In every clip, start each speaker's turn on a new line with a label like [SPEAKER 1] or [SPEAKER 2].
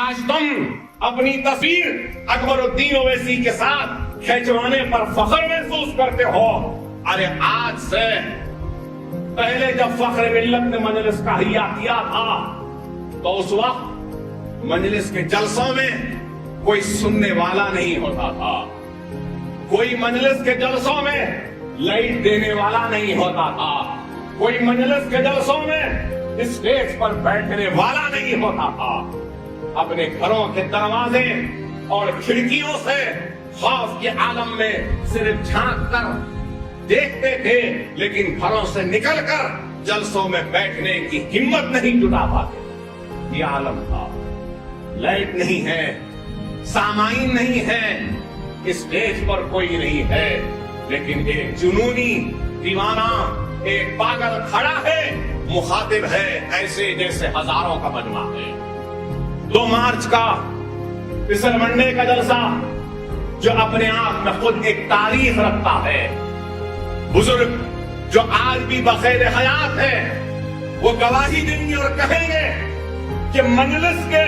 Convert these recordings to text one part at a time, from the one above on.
[SPEAKER 1] आज तुम अपनी तस्वीर अकबरुद्दीन ओवैसी के साथ खिंचवाने पर फख्र महसूस करते हो। अरे आज से पहले जब फख्र मिल्लत ने मजलिस का हिया किया था तो उस वक्त मजलिस के जलसों में कोई सुनने वाला नहीं होता था, कोई मजलिस के जलसों में लाइट देने वाला नहीं होता था, कोई मजलिस के जलसों में स्टेज पर बैठने वाला नहीं होता था। अपने घरों के दरवाजे और खिड़कियों से खौफ के आलम में सिर्फ झांक कर देखते थे, लेकिन घरों से निकलकर जलसों में बैठने की हिम्मत नहीं जुटा पाते। ये आलम था। लाइट नहीं है, सामाइन नहीं है, स्टेज पर कोई नहीं है, लेकिन एक जुनूनी दीवाना, एक पागल खड़ा है, मुखातिब है ऐसे जैसे हजारों का मजमा है। 2 मार्च का फिसलमंडे का जलसा जो अपने आप में खुद एक तारीख रखता है, बुजुर्ग जो आज भी बखैर हयात है वो गवाही देंगे और कहेंगे कि मजलिस के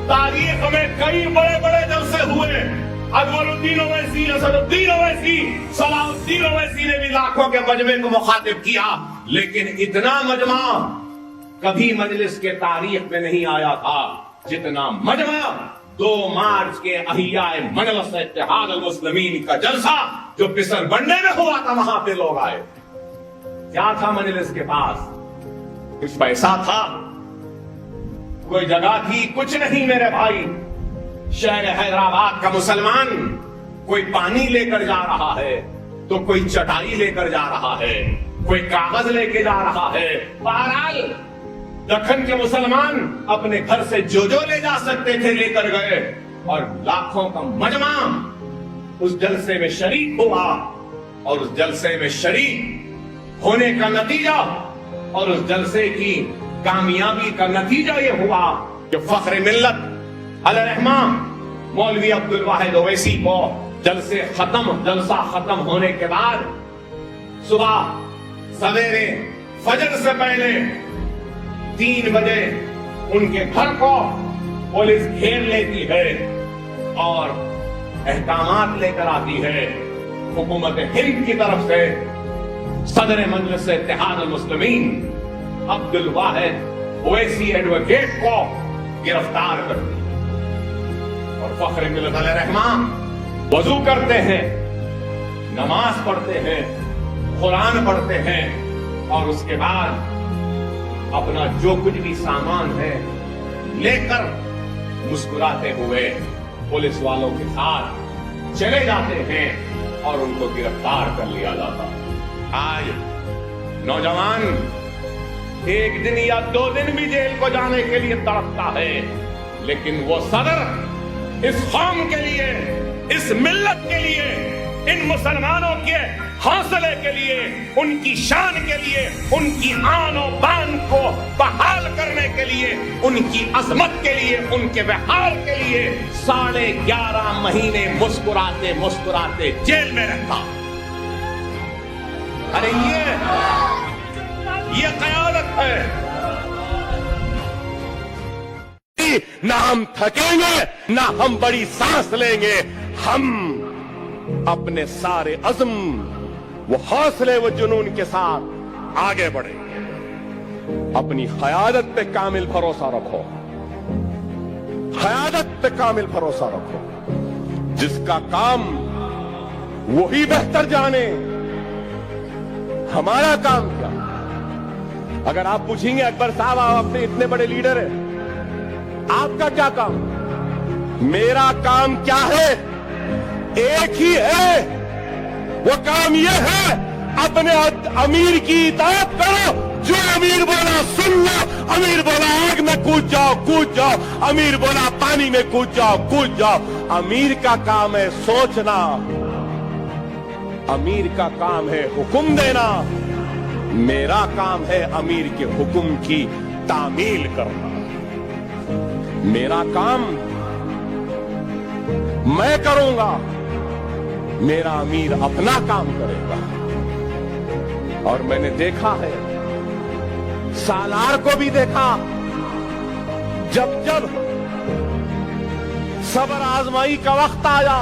[SPEAKER 1] तारीख में कई बड़े बड़े जलसे हुए। अकबरुद्दीन ओवैसी, असदुद्दीन ओवैसी, सलाहुद्दीन ओवैसी ने भी लाखों के मजमे को मुखातिब किया, लेकिन इतना मजमा कभी मजलिस के तारीख में नहीं आया था जितना मजमा 2 मार्च के अहियाए मजलिस इत्तेहाद अल मुस्लिमीन का जलसा जो फिसलमंडे में हुआ था। वहां पे लोग आए। क्या था मजलिस के पास? कुछ पैसा था, कोई जगह थी? कुछ नहीं मेरे भाई। शहर हैदराबाद का मुसलमान कोई पानी लेकर जा रहा है तो कोई चटाई लेकर जा रहा है, कोई कागज लेके जा रहा है। बहरहाल दक्खन के मुसलमान अपने घर से जो ले जा सकते थे लेकर गए, और लाखों का मजमा उस जलसे में शरीक हुआ। और उस जलसे में शरीक होने का नतीजा और उस जलसे की कामयाबी का नतीजा यह हुआ कि फख्र मिल्लत अलरहमान मौलवी अब्दुल वाहिद ओवैसी को जलसा खत्म होने के बाद सुबह सवेरे फजर से पहले 3 बजे उनके घर को पुलिस घेर लेती है और अहकामात लेकर आती है। हुकूमत हिंद की तरफ से सदर मजलिस इत्तेहाद अल मुस्लिमीन अब्दुल वाहिद ओवैसी एडवोकेट को गिरफ्तार करती है और फख्र मिल्लत अलरहमान वजू करते हैं, नमाज पढ़ते हैं, कुरान पढ़ते हैं और उसके बाद अपना जो कुछ भी सामान है लेकर मुस्कुराते हुए पुलिस वालों के साथ चले जाते हैं और उनको गिरफ्तार कर लिया जाता। आज नौजवान 1 दिन या 2 दिन भी जेल को जाने के लिए तड़पता है, लेकिन वो सदर इस कौम के लिए, इस मिल्लत के लिए, इन मुसलमानों के हौसले के लिए, उनकी शान के लिए, उनकी आन और बान को बहाल करने के लिए, उनकी अजमत के लिए, उनके व्यवहार के लिए 11.5 महीने मुस्कुराते मुस्कुराते जेल में रहता। अरे ये क़यादत है।
[SPEAKER 2] ना हम थकेंगे, ना हम बड़ी सांस लेंगे, हम अपने सारे अज़्म, वो हौसले, वो जुनून के साथ आगे बढ़ेंगे। अपनी क़यादत पे कामिल भरोसा रखो, क़यादत पे कामिल भरोसा रखो। जिसका काम वही बेहतर जाने, हमारा काम क्या? अगर आप पूछेंगे अकबर साहब आप अपने इतने बड़े लीडर हैं, आपका क्या काम? मेरा काम क्या है? एक ही है, वो काम ये है अपने अमीर की इताअत करो। जो अमीर बोला सुन लो, अमीर बोला आग में कूद जाओ, कूद जाओ, अमीर बोला पानी में कूद जाओ, कूद जाओ। अमीर का काम है सोचना, अमीर का काम है हुक्म देना, मेरा काम है अमीर के हुक्म की तामील करना। मेरा काम मैं करूंगा, मेरा अमीर अपना काम करेगा। और मैंने देखा है, सालार को भी देखा, जब जब सबर आजमाई का वक्त आया,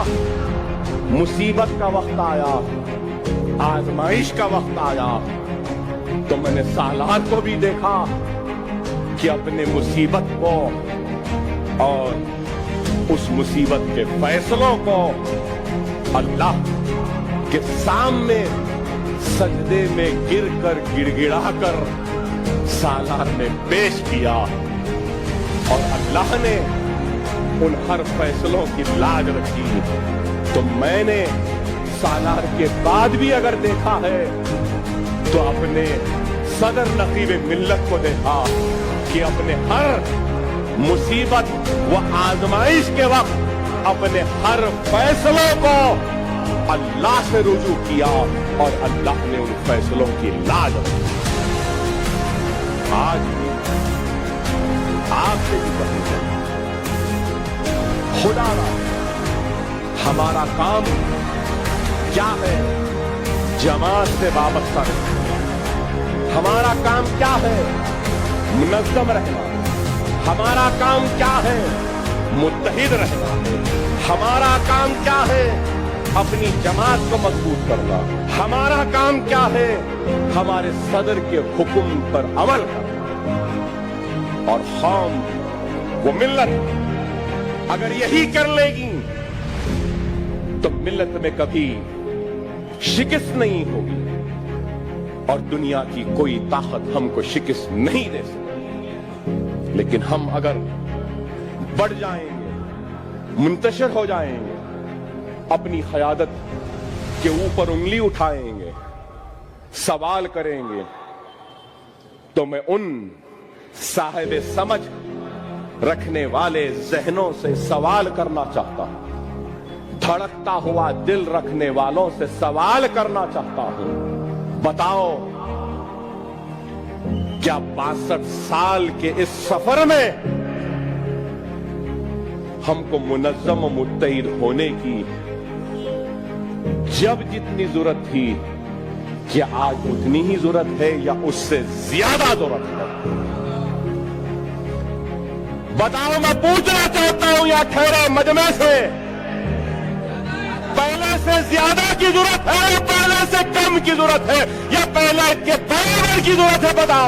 [SPEAKER 2] मुसीबत का वक्त आया, आजमाइश का वक्त आया, तो मैंने सालार को भी देखा कि अपने मुसीबत को और उस मुसीबत के फैसलों को अल्लाह के सामने सजदे में गिरकर गिड़गिड़ाकर सालार ने पेश किया, और अल्लाह ने उन हर फैसलों की लाज रखी। तो मैंने सालार के बाद भी अगर देखा है तो अपने सदर नकीब मिल्लत को देखा कि अपने हर मुसीबत व आजमाइश के वक्त अपने हर फैसलों को अल्लाह से रुजू किया, और अल्लाह ने उन फैसलों की लाज रखी। आज भी आपसे भी कहूं, खुदा ना हमारा काम क्या है? जमात से वाबस्ता रहना। हमारा काम क्या है? मुनज़्ज़म रहना। हमारा काम क्या है? मुत्तहिद रहना। हमारा काम क्या है? अपनी जमात को मजबूत करना। हमारा काम क्या है? हमारे सदर के हुक्म पर अमल करना। और कौम वो मिल्लत अगर यही कर लेगी तो मिल्लत में कभी शिकस्त नहीं होगी, और दुनिया की कोई ताकत हमको शिकस्त नहीं दे सकती। लेकिन हम अगर बढ़ जाएंगे, मुंतशिर हो जाएंगे, अपनी क़यादत के ऊपर उंगली उठाएंगे, सवाल करेंगे, तो मैं उन साहिब समझ रखने वाले जहनों से सवाल करना चाहता हूं, धड़कता हुआ दिल रखने वालों से सवाल करना चाहता हूं। बताओ, क्या 62 साल के इस सफर में हमको मुनज़्ज़म व मुत्तहिद होने की जब जितनी जरूरत थी, क्या आज उतनी ही जरूरत है या उससे ज्यादा जरूरत है? बताओ, मैं पूछना चाहता हूं या ठहरे मजमे से, पहले से ज्यादा की जरूरत है या पहले से कम की जरूरत है, या पहले के बराबर की जरूरत है? बताओ।